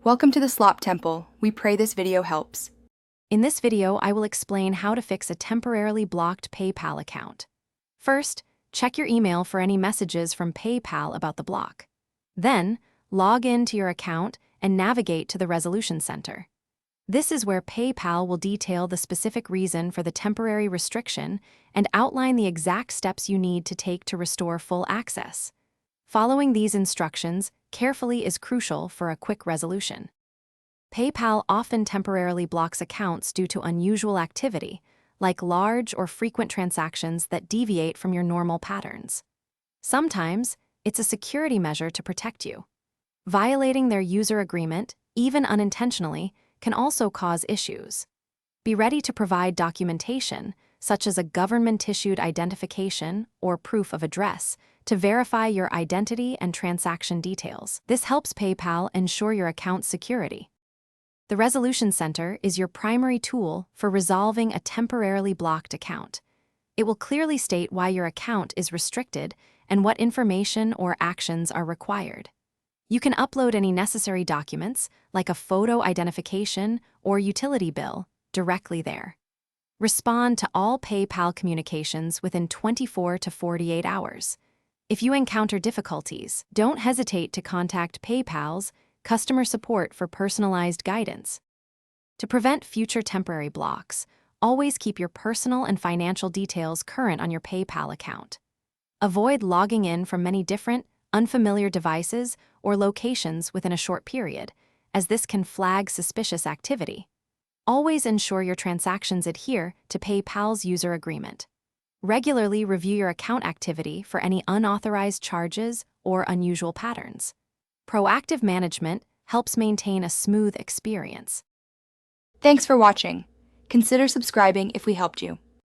Welcome to the Slop Temple. We pray this video helps. In this video, I will explain how to fix a temporarily blocked PayPal account. First, check your email for any messages from PayPal about the block. Then, log in to your account and navigate to the Resolution Center. This is where PayPal will detail the specific reason for the temporary restriction and outline the exact steps you need to take to restore full access. Following these instructions carefully is crucial for a quick resolution. PayPal often temporarily blocks accounts due to unusual activity, like large or frequent transactions that deviate from your normal patterns. Sometimes, it's a security measure to protect you. Violating their user agreement, even unintentionally, can also cause issues. Be ready to provide documentation, such as a government-issued identification or proof of address, to verify your identity and transaction details. This helps PayPal ensure your account's security. The Resolution Center is your primary tool for resolving a temporarily blocked account. It will clearly state why your account is restricted and what information or actions are required. You can upload any necessary documents, like a photo identification or utility bill, directly there. Respond to all PayPal communications within 24 to 48 hours. If you encounter difficulties, don't hesitate to contact PayPal's customer support for personalized guidance. To prevent future temporary blocks, always keep your personal and financial details current on your PayPal account. Avoid logging in from many different, unfamiliar devices or locations within a short period, as this can flag suspicious activity. Always ensure your transactions adhere to PayPal's user agreement. Regularly review your account activity for any unauthorized charges or unusual patterns. Proactive management helps maintain a smooth experience. Thanks for watching. Consider subscribing if we helped you.